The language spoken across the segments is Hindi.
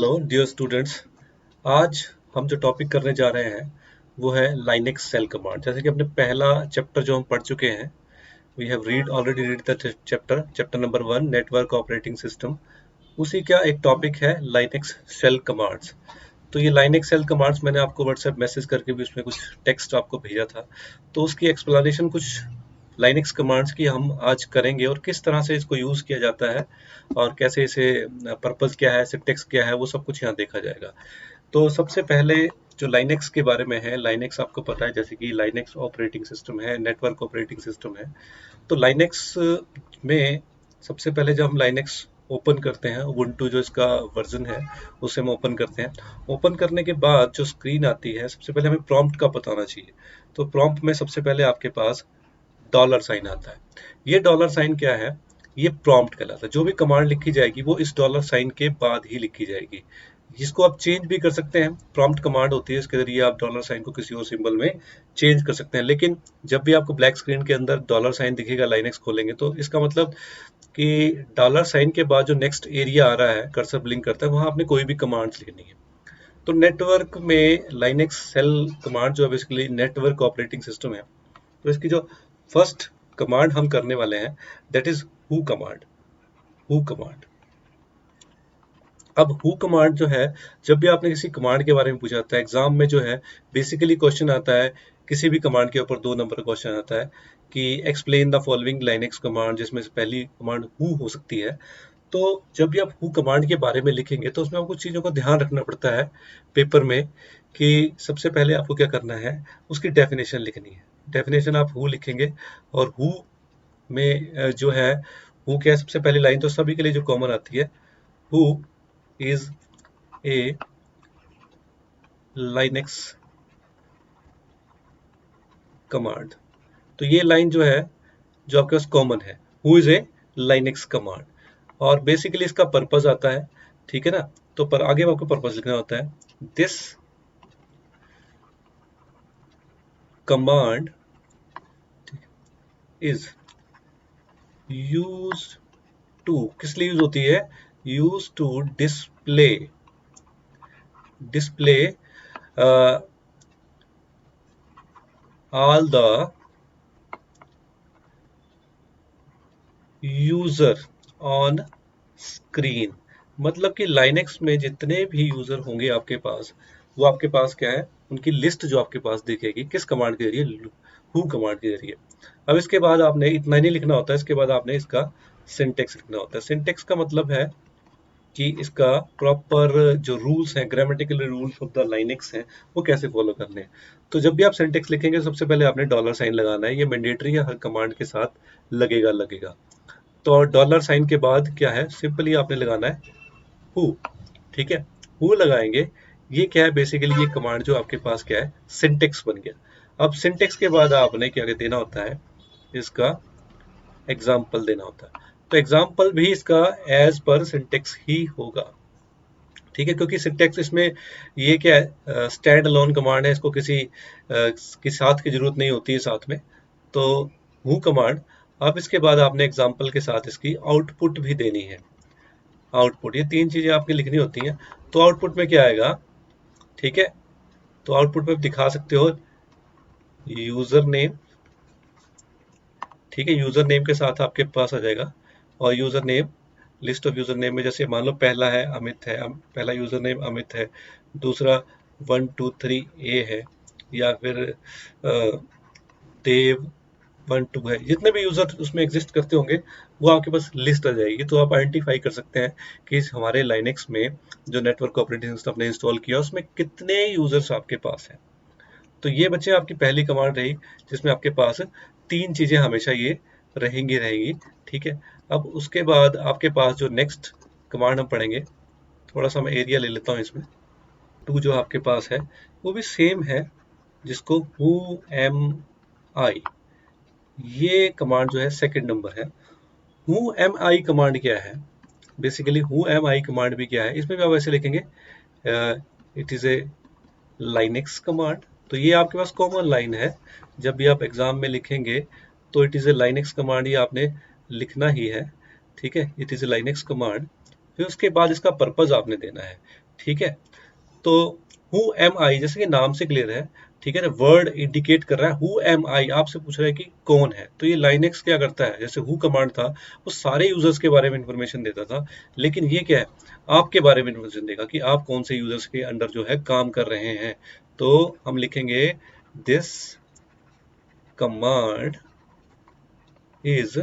Hello dear students. आज हम जो टॉपिक करने जा रहे हैं वो है लाइनेक्स सेल कमांड। जैसे कि अपने पहला चैप्टर जो हम पढ़ चुके हैं, we have already read the chapter number 1 network operating system. उसी का एक टॉपिक है लाइनेक्स सेल कमांड्स। तो ये लाइनेक्स सेल कमांड्स मैंने आपको व्हाट्सएप मैसेज करके भी उसमें कुछ टेक्स्ट आपको भेजा था, तो उसकी एक्सप्लेनेशन कुछ लाइनेक्स कमांड्स की हम आज करेंगे और किस तरह से इसको यूज़ किया जाता है और कैसे इसे पर्पस क्या है, सिंटैक्स क्या है, वो सब कुछ यहाँ देखा जाएगा। तो सबसे पहले जो लाइनेक्स के बारे में है, लाइनेक्स आपको पता है जैसे कि लाइनेक्स ऑपरेटिंग सिस्टम है, नेटवर्क ऑपरेटिंग सिस्टम है। तो लाइनेक्स में सबसे पहले जब हम लाइनेक्स ओपन करते हैं, उबुंटू जो इसका वर्जन है उसे हम ओपन करते हैं। ओपन करने के बाद जो स्क्रीन आती है, सबसे पहले हमें प्रॉम्प्ट का पता होना चाहिए। तो प्रॉम्प्ट में सबसे पहले आपके पास डॉलर साइन आता है। ये डॉलर साइन क्या है? ये प्रॉम्प्ट कहलाता है। जो भी कमांड लिखी जाएगी वो इस डॉलर साइन के बाद ही लिखी जाएगी। जिसको आप चेंज भी कर सकते हैं, प्रॉम्प्ट कमांड होती है, इसके जरिए आप डॉलर साइन को किसी और सिंबल में चेंज कर सकते हैं। लेकिन जब भी आपको ब्लैक स्क्रीन के अंदर डॉलर साइन दिखेगा, लाइनेक्स खोलेंगे, तो इसका मतलब कि डॉलर साइन के बाद जो नेक्स्ट एरिया आ रहा है, कर्सर ब्लिंक करता है, वहां आपने कोई भी कमांड्स लिखनी है। तो नेटवर्क में लाइनेक्स सेल कमांड जो बेसिकली नेटवर्क ऑपरेटिंग सिस्टम है, तो इसकी जो फर्स्ट कमांड हम करने वाले हैं that is who command. Who command. अब हु कमांड जो है, जब भी आपने किसी कमांड के बारे में पूछा जाता है एग्जाम में, जो है बेसिकली क्वेश्चन आता है, किसी भी कमांड के ऊपर 2 नंबर का क्वेश्चन आता है कि explain the following Linux command, जिसमें से पहली कमांड हु हो सकती है। तो जब भी आप हु कमांड के बारे में लिखेंगे तो उसमें आपको कुछ चीज़ों का ध्यान रखना पड़ता है पेपर में, कि सबसे पहले आपको क्या करना है, उसकी डेफिनेशन लिखनी है। डेफिनेशन आप हु लिखेंगे, और हु में जो है, हु क्या है, सबसे पहली लाइन तो सभी के लिए जो कॉमन आती है, who is a Linux command. तो ये लाइन जो है, जो आपके पास कॉमन है, who is a Linux command. और बेसिकली इसका पर्पस आता है, ठीक है ना। तो पर आगे आपको पर्पस लिखना होता है, this command is use to, किस लिए यूज होती है, use to display display all the user on screen. मतलब कि लाइनेक्स में जितने भी यूजर होंगे आपके पास, वो आपके पास क्या है, उनकी लिस्ट जो आपके पास दिखेगी, किस कमांड के जरिए, हु कमांड के जरिए। अब इसके बाद आपने इतना ही नहीं लिखना होता है, इसके बाद आपने इसका सिंटेक्स लिखना होता है। सिंटेक्स का मतलब है कि इसका प्रॉपर जो रूल्स हैं, grammatical rules of the Linux हैं, वो कैसे फॉलो करने हैं। तो जब भी आप सिंटेक्स लिखेंगे, सबसे पहले आपने डॉलर साइन लगाना है। ये मैंडेटरी है, हर कमांड के साथ लगेगा लगेगा। तो डॉलर साइन के बाद क्या है, सिंपली आपने लगाना है हु। ठीक है, हु लगाएंगे। ये क्या है, बेसिकली ये कमांड जो आपके पास क्या है, सिंटेक्स बन गया। अब सिंटेक्स के बाद आपने क्या देना होता है, इसका एग्जाम्पल देना होता है। तो एग्जाम्पल भी इसका एज पर सिंटेक्स ही होगा, ठीक है, क्योंकि सिंटेक्स इसमें ये क्या है, स्टैंड अलोन कमांड है, इसको किसी के साथ की जरूरत नहीं होती है साथ में। तो हु कमांड, अब इसके बाद आपने एग्जाम्पल के साथ इसकी आउटपुट भी देनी है। आउटपुट, ये 3 चीजें आपकी लिखनी होती हैं। तो आउटपुट में क्या आएगा, ठीक है, तो आउटपुट में दिखा सकते हो यूजर नेम, ठीक है, यूजर नेम के साथ आपके पास आ जाएगा। और user name, list of user name में जैसे मान लो पहला है अमित है, पहला यूजर नेम अमित है, दूसरा 123 ए है, या फिर देव 12 है। जितने भी यूजर उसमें एग्जिस्ट करते होंगे, वो आपके पास लिस्ट आ जाएगी। तो आप आइडेंटिफाई कर सकते हैं कि हमारे लाइनेक्स में जो नेटवर्क ऑपरेटिंग सिस्टम आपने इंस्टॉल किया, उसमें कितने यूजर्स आपके पास हैं। तो ये बच्चे आपकी पहली कमांड रही, जिसमें आपके पास 3 चीजें हमेशा ये रहेंगी रहेंगी, ठीक है। अब उसके बाद आपके पास जो नेक्स्ट कमांड हम पढ़ेंगे, थोड़ा सा मैं एरिया ले लेता हूँ इसमें। टू जो आपके पास है वो भी सेम है, जिसको हु एम आई, ये कमांड जो है सेकंड नंबर है। हु एम आई कमांड क्या है, basically who am I command भी क्या है, इसमें भी आप ऐसे लिखेंगे, it is a Linux command. तो ये आपके पास कॉमन लाइन है, जब भी आप एग्जाम में लिखेंगे तो it is a Linux command ये आपने लिखना ही है, ठीक है, it is a Linux command. फिर उसके बाद इसका पर्पस आपने देना है, ठीक है। तो हु एम आई, जैसे कि नाम से क्लियर है, ठीक है ना, वर्ड इंडिकेट कर रहा है हु एम आई, आपसे पूछ रहा है कि कौन है। तो ये लाइनेक्स क्या करता है, जैसे हु कमांड था वो सारे यूजर्स के बारे में इंफॉर्मेशन देता था, लेकिन ये क्या है, आपके बारे में इंफॉर्मेशन देगा कि आप कौन से यूजर्स के अंडर जो है काम कर रहे हैं। तो हम लिखेंगे this command is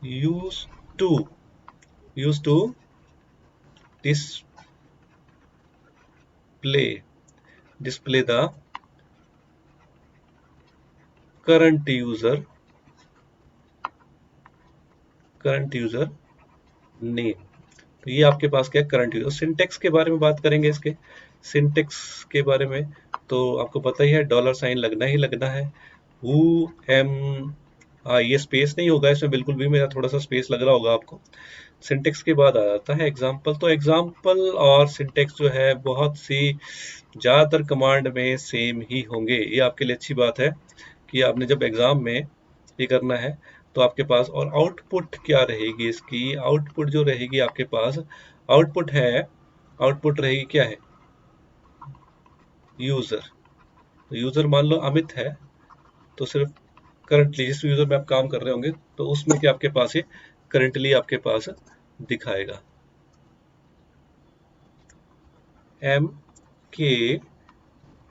use to use to display display the current user name। तो ये आपके पास क्या है, करंट यूजर। सिंटेक्स के बारे में बात करेंगे, इसके सिंटेक्स के बारे में तो आपको पता ही है, डॉलर साइन लगना ही लगना है। हु एम ये स्पेस नहीं होगा इसमें बिल्कुल भी, मेरा थोड़ा सा स्पेस लग रहा होगा आपको। सिंटेक्स के बाद आ जाता है एग्जाम्पल। तो एग्जाम्पल और सिंटेक्स जो है बहुत सी ज़्यादातर कमांड में सेम ही होंगे। ये आपके लिए अच्छी बात है कि आपने जब एग्जाम में ये करना है तो आपके पास। और आउटपुट क्या रहेगी इसकी, आउटपुट जो रहेगी आपके पास, आउटपुट है, आउटपुट रहेगी क्या है, यूजर। तो यूजर मान लो अमित है, तो सिर्फ करंटली जिस यूजर में आप काम कर रहे होंगे तो उसमें क्या आपके पास ये करंटली आपके पास दिखाएगा। एम के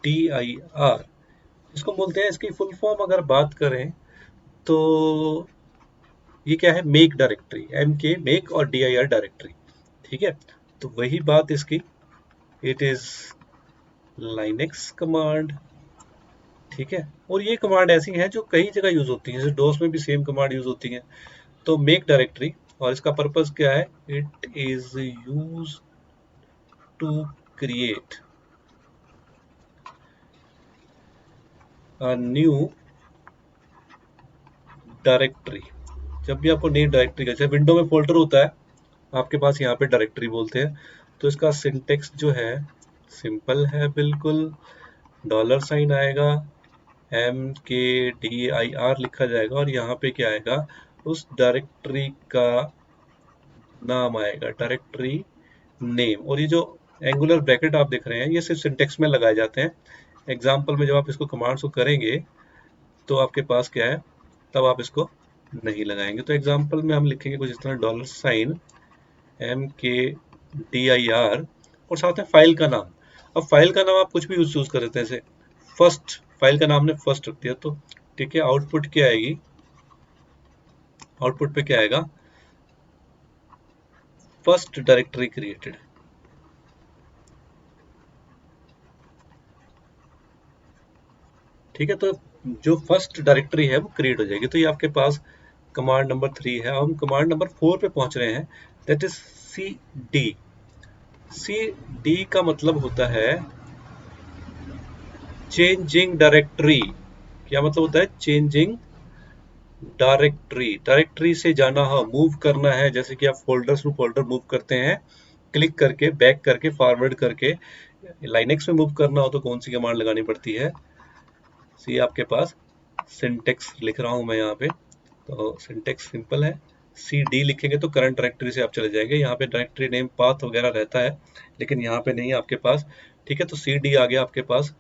टी आई आर इसको बोलते हैं। इसकी फुल फॉर्म अगर बात करें तो ये क्या है, मेक डायरेक्टरी, एम के मेक और डी आई आर डायरेक्टरी, ठीक है। तो वही बात इसकी, इट इज लाइनेक्स कमांड, ठीक है। और ये कमांड ऐसी हैं जो कई जगह यूज होती हैं, जैसे डोस में भी सेम कमांड यूज होती हैं। तो मेक डायरेक्टरी, और इसका पर्पस क्या है, it is use to create a new directory. जब भी आपको नई डायरेक्टरी का, जैसे विंडो में फोल्डर होता है, आपके पास यहाँ पे डायरेक्टरी बोलते हैं। तो इसका सिंटेक्स जो है सिंपल है बिल्कुल, डॉलर साइन आएगा, एम के डी आई आर लिखा जाएगा, और यहाँ पे क्या आएगा, उस डायरेक्टरी का नाम आएगा, डायरेक्टरी नेम। और ये जो एंगुलर ब्रैकेट आप देख रहे हैं ये सिर्फ सिंटेक्स में लगाए जाते हैं। एग्जाम्पल में जब आप इसको कमांड्स को करेंगे तो आपके पास क्या है, तब आप इसको नहीं लगाएंगे। तो एग्जाम्पल में हम लिखेंगे कुछ इस तरह, डॉलर साइन एम के डी आई आर, और साथ में फाइल का नाम। अब फाइल का नाम आप कुछ भी चूज कर देते हैं, जैसे फर्स्ट, फाइल का नाम ने फर्स्ट रख दिया तो ठीक है। आउटपुट क्या आएगी, आउटपुट पे क्या आएगा, फर्स्ट डायरेक्टरी क्रिएटेड, ठीक है। तो जो फर्स्ट डायरेक्टरी है वो क्रिएट हो जाएगी। तो ये आपके पास कमांड नंबर 3 है। अब हम कमांड नंबर 4 पे पहुंच रहे हैं, that is C D. C D का मतलब होता है चेंजिंग डायरेक्टरी। क्या मतलब होता है, चेंजिंग डायरेक्टरी। डायरेक्टरी से जाना, हाँ मूव करना है, जैसे कि आप फोल्डर थ्रू फोल्डर मूव करते हैं, क्लिक करके, बैक करके, फॉरवर्ड करके। लाइनेक्स में मूव करना हो तो कौन सी कमांड लगानी पड़ती है, सी आपके पास सिंटेक्स लिख रहा हूं मैं यहाँ पे। तो सिंटेक्स सिंपल है, सी डी लिखेंगे तो करंट डायरेक्टरी से आप चले जाएंगे। यहाँ पे डायरेक्टरी नेम पाथ वगैरह रहता है, लेकिन यहाँ पे नहीं है आपके पास, ठीक है। तो सी डी आ गया आपके पास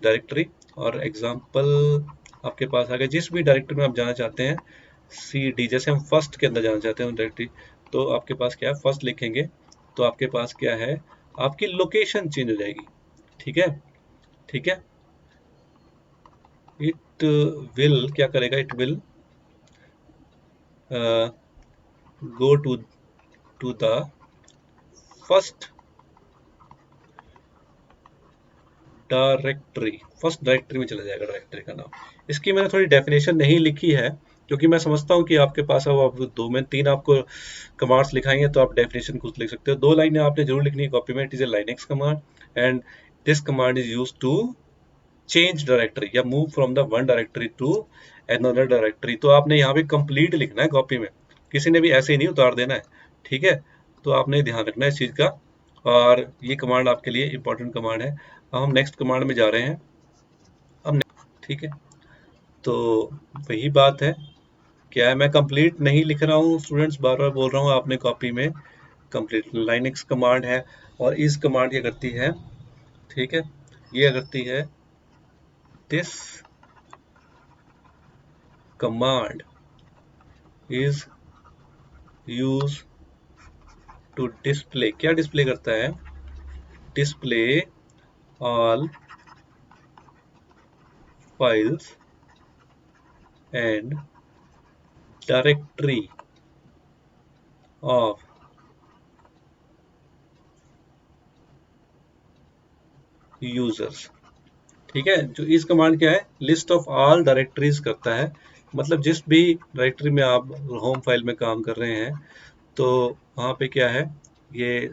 डायरेक्टरी, और एग्जाम्पल आपके पास आ गया। जिस भी डायरेक्टरी में आप जाना चाहते हैं, सी डी, जैसे हम फर्स्ट के अंदर जाना चाहते हैं डायरेक्टरी, तो आपके पास क्या है, फर्स्ट लिखेंगे तो आपके पास क्या है, आपकी लोकेशन चेंज हो जाएगी, ठीक है, ठीक है। इट विल क्या करेगा, it will go to the first directory, first directory में चला जाएगा डायरेक्टरी का नाम। इसकी मैंने थोड़ी डेफिनेशन नहीं लिखी है, क्योंकि मैं समझता हूँ कि आपके पास अब आप दो में तीन आपको कमांड्स लिखाएंगे तो आप डेफिनेशन खुद लिख सकते हो। दो लाइनें आपने जरूर लिखनी है कॉपी में, it is a Linux command and this command is use to change directory या move from the one directory to another directory. तो आपने यहाँ पे कंप्लीट लिखना है कॉपी में, किसी ने भी ऐसे ही नहीं उतार देना है, ठीक है। तो आपने ध्यान रखना है इस चीज का, और ये कमांड आपके लिए इंपॉर्टेंट कमांड है। अब हम नेक्स्ट कमांड में जा रहे हैं, अब ठीक है। तो वही बात है, क्या है, मैं कंप्लीट नहीं लिख रहा हूँ स्टूडेंट्स, बार बार बोल रहा हूँ, आपने कॉपी में कंप्लीट लाइनेक्स कमांड है। और इस कमांड क्या करती है, ठीक है, ये करती है this command is use to display, क्या डिस्प्ले करता है, display all files and directory of users. ठीक है, जो इस कमांड क्या है, लिस्ट ऑफ ऑल डायरेक्टरीज करता है। मतलब जिस भी डायरेक्टरी में आप होम फाइल में काम कर रहे हैं, तो वहाँ पे क्या है, ये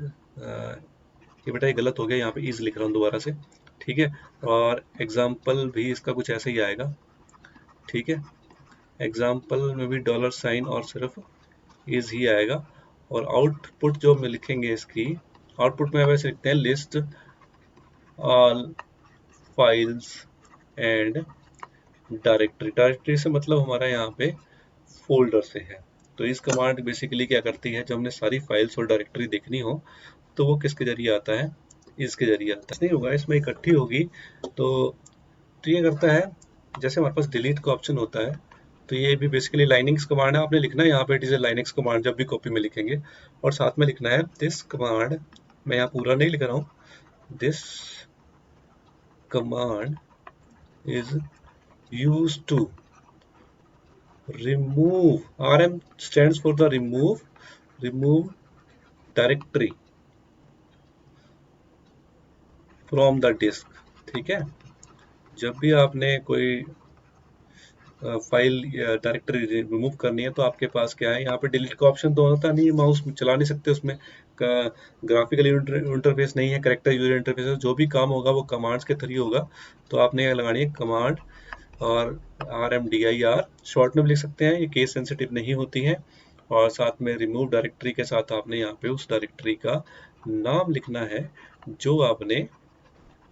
बेटा ये गलत हो गया, यहाँ पे इज लिख रहा हूँ दोबारा से। ठीक है, और एग्जाम्पल भी इसका कुछ ऐसे ही आएगा। ठीक है, एग्जाम्पल में भी डॉलर साइन और सिर्फ इज ही आएगा। और आउटपुट जो हम लिखेंगे इसकी, आउटपुट में वैसे लिखते हैं list all files and directory. Directory से मतलब हमारा यहाँ पे फोल्डर से है। तो इस कमांड बेसिकली क्या करती है, जब हमने सारी फाइल्स और डायरेक्टरी देखनी हो तो वो किसके जरिए आता है, इसके जरिए आता है। नहीं होगा, इसमें इकट्ठी होगी। तो ये करता है, जैसे हमारे पास डिलीट का ऑप्शन होता है, तो ये भी बेसिकली लाइनिंग्स कमांड है। आपने लिखना है यहाँ पे it is A linings command जब भी कॉपी में लिखेंगे, और साथ में लिखना है दिस कमांड। मैं यहाँ पूरा नहीं लिख रहा हूँ, this command is use to remove, rm stands for the remove directory from the disk। ठीक है, जब भी आपने कोई फाइल या डायरेक्टरी रिमूव करनी है, तो आपके पास क्या है, यहाँ पे डिलीट का ऑप्शन तो होता नहीं है, माउस चला नहीं सकते उसमें, ग्राफिकल इंटरफेस नहीं है, करेक्टर यूजर इंटरफेस है, जो भी काम होगा वो कमांड्स के थ्रू होगा। तो आपने लगानी है कमांड, और RMDIR शॉर्ट में भी लिख सकते हैं, ये केस सेंसिटिव नहीं होती है। और साथ में रिमूव डायरेक्टरी के साथ आपने यहाँ पे उस डायरेक्टरी का नाम लिखना है जो आपने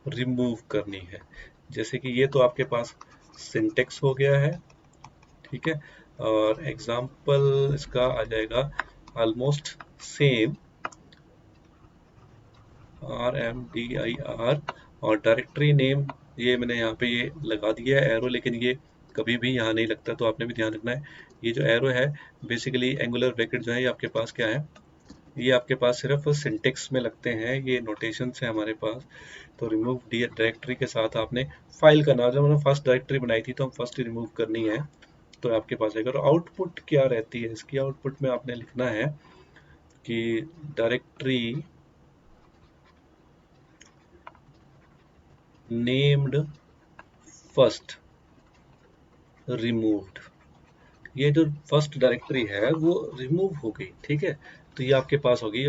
रिमूव करनी है। जैसे कि ये तो आपके पास सिंटेक्स हो गया है। ठीक है, और एग्जाम्पल इसका आ जाएगा ऑलमोस्ट सेम, RMDIR। और डायरेक्टरी नेम ये मैंने यहाँ पे ये लगा दिया है एरो, लेकिन ये कभी भी यहाँ नहीं लगता, तो आपने भी ध्यान रखना है। ये जो एरो है बेसिकली एंगुलर ब्रैकेट जो है, ये आपके पास क्या है, ये आपके पास सिर्फ सिंटेक्स में लगते हैं, ये नोटेशन है हमारे पास। तो रिमूव डायरेक्टरी के साथ आपने फाइल का नाम, जब हमने फर्स्ट डायरेक्टरी बनाई थी तो हम फर्स्ट रिमूव करनी है, तो आपके पास आएगा। और आउटपुट क्या रहती है इसकी, आउटपुट में आपने लिखना है कि डायरेक्टरी नेम्ड फर्स्ट रिमूव्ड। ये जो फर्स्ट डायरेक्टरी है वो रिमूव हो गई। ठीक है, तो ये आपके पास होगी।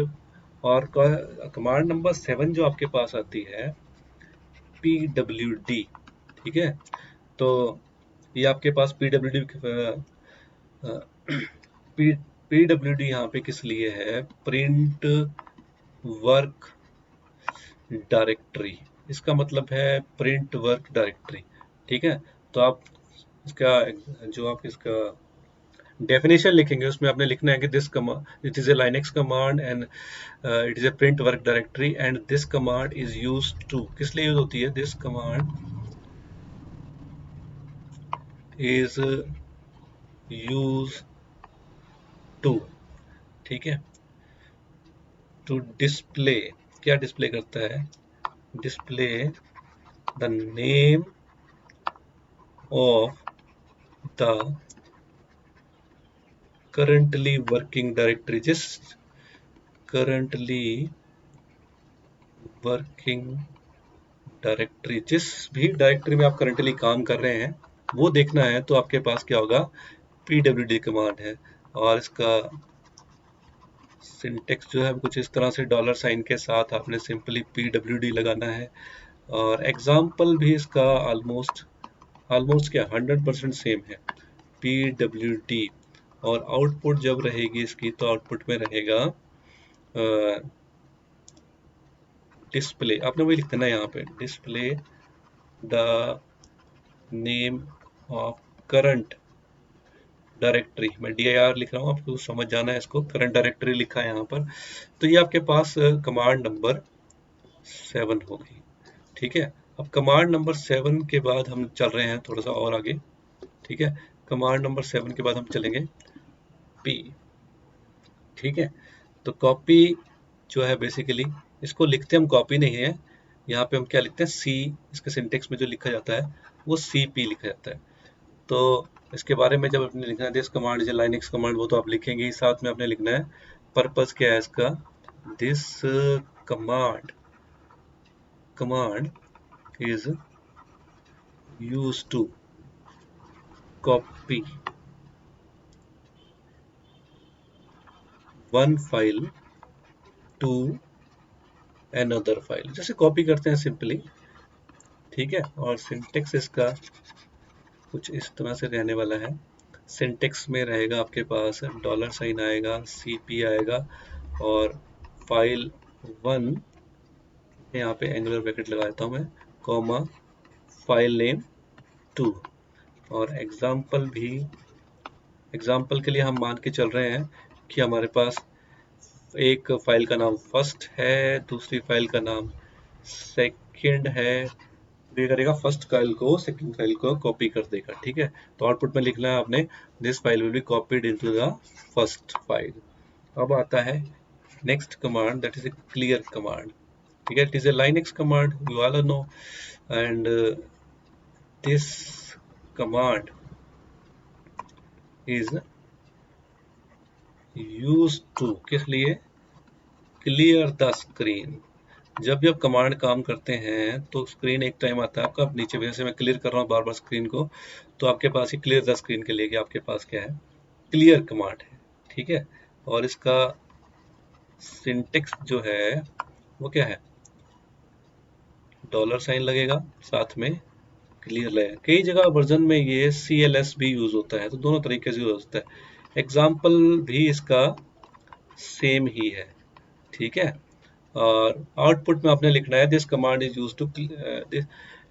और कमांड नंबर 7 जो आपके पास आती है, PWD। ठीक है, तो ये आपके पास PWD PWD यहाँ पे किस लिए है, प्रिंट वर्क डायरेक्टरी। इसका मतलब है प्रिंट वर्क डायरेक्टरी। ठीक है, तो आप इसका जो आप इसका डेफिनेशन लिखेंगे उसमें आपने लिखना है कि this command it is a Linux command and it is a print work directory and this command is use to, किस लिए यूज होती है, this command is use to, ठीक है, टू डिस्प्ले, क्या डिस्प्ले करता है, display the name of the currently working directory, जिस करंटली वर्किंग डायरेक्टरी, जिस भी डायरेक्टरी में आप करंटली काम कर रहे हैं वो देखना है, तो आपके पास क्या होगा, PWD कमांड है। और इसका सिंटेक्स जो है कुछ इस तरह से डॉलर साइन के साथ आपने सिंपली PWD लगाना है। और एग्जाम्पल भी इसका ऑलमोस्ट ऑलमोस्ट क्या 100% सेम है, PWD। और आउटपुट जब रहेगी इसकी, तो आउटपुट में रहेगा डिस्प्ले, आपने वही लिख देना यहाँ पे, display the name of current directory, मैं dir लिख रहा हूँ, आपको समझ जाना है इसको, करंट डायरेक्टरी लिखा है यहाँ पर। तो ये आपके पास कमांड नंबर 7 हो गई, ठीक है। अब कमांड नंबर 7 के बाद हम चल रहे हैं थोड़ा सा और आगे, ठीक है। कमांड नंबर 7 के बाद हम चलेंगे P, ठीक है। तो कॉपी जो है बेसिकली, इसको लिखते हम कॉपी नहीं है, यहाँ पे हम क्या लिखते हैं सी, इसके सिंटेक्स में जो लिखा जाता है वो CP लिखा जाता है। तो इसके बारे में जब आपने लिखना है this command is Linux command, वो तो आप लिखेंगे ही, साथ में आपने लिखना है पर्पस क्या है इसका, this command is used to copy one file to another file, जैसे कॉपी करते हैं सिंपली, ठीक है। और सिंटेक्स इसका कुछ इस तरह से रहने वाला है। सिंटेक्स में रहेगा आपके पास डॉलर साइन आएगा, CP आएगा, और फाइल 1 यहाँ पे एंगुलर ब्रैकेट लगा देता हूँ मैं, कॉमा फाइल नेम 2, और एग्जाम्पल के लिए हम मान के चल रहे हैं कि हमारे पास एक फाइल का नाम फर्स्ट है, दूसरी फाइल का नाम सेकंड है, ये करेगा फर्स्ट फाइल को सेकंड फाइल को कॉपी कर देगा, ठीक है। तो आउटपुट में लिखना है आपने this file will be copied into the first file. अब आता है next command, that is a clear command, ठीक है। It is a Linux command, you all know, and this command is used to, किस लिए, क्लियर द स्क्रीन। जब भी आप कमांड काम करते हैं तो स्क्रीन एक टाइम आता है आपका, अब नीचे वजह से मैं क्लियर कर रहा हूँ बार बार स्क्रीन को, तो आपके पास ये क्लियर द स्क्रीन के लिए कि आपके पास क्या है, क्लियर कमांड है, ठीक है। और इसका सिंटेक्स जो है वो क्या है, डॉलर साइन लगेगा, साथ में क्लियर लगेगा। कई जगह वर्जन में ये CLS भी यूज होता है, तो दोनों तरीके से यूज होता है। एग्जाम्पल भी इसका सेम ही है, ठीक है। और आउटपुट में आपने लिखना है this command is used to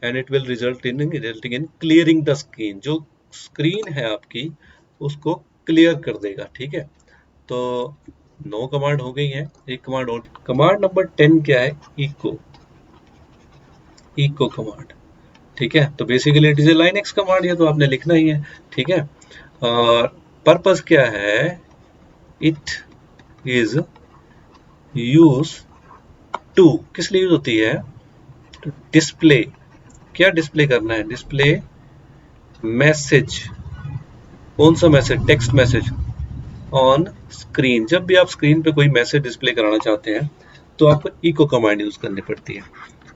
and it will resulting in clearing the screen, जो स्क्रीन है आपकी उसको क्लियर कर देगा, ठीक है। तो 9 कमांड हो गई है, एक कमांड और, कमांड नंबर 10 क्या है, इको कमांड, ठीक है। तो basically it is a Linux command, ये तो आपने लिखना ही है, ठीक है। और पर्पस क्या है, इट इज यूज टू, किस लिए यूज होती है, तो डिस्प्ले, क्या डिस्प्ले करना है, डिस्प्ले मैसेज, कौन सा message, text message on screen. जब भी आप स्क्रीन पे कोई मैसेज डिस्प्ले कराना चाहते हैं तो आपको इको कमांड यूज करनी पड़ती है।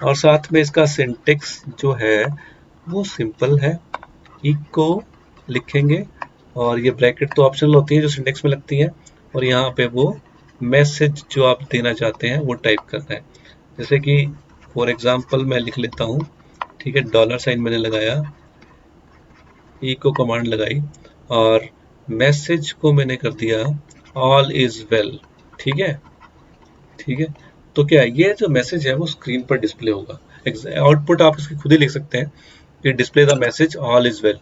और साथ में इसका सिंटेक्स जो है वो सिंपल है, इको लिखेंगे, और ये ब्रैकेट तो ऑप्शनल होती है जो सिंटेक्स में लगती है, और यहाँ पे वो मैसेज जो आप देना चाहते हैं वो टाइप करना है। जैसे कि फॉर एग्जांपल मैं लिख लेता हूँ, ठीक है, डॉलर साइन मैंने लगाया, इको कमांड लगाई, और मैसेज को मैंने कर दिया ऑल इज वेल, ठीक है, ठीक है। तो क्या ये जो मैसेज है वो स्क्रीन पर डिस्प्ले होगा, आउटपुट आप इसकी खुद ही लिख सकते हैं कि display the message all is well.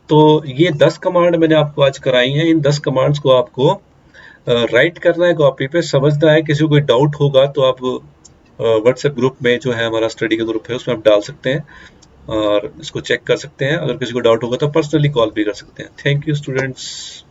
तो ये 10 कमांड मैंने आपको आज कराई हैं, इन 10 कमांड्स को आपको राइट करना है कॉपी पे, समझना है। किसी को कोई डाउट होगा तो आप व्हाट्सएप ग्रुप में जो है हमारा स्टडी का ग्रुप है उसमें आप डाल सकते हैं और इसको चेक कर सकते हैं। अगर किसी को डाउट होगा तो पर्सनली कॉल भी कर सकते हैं। Thank you students.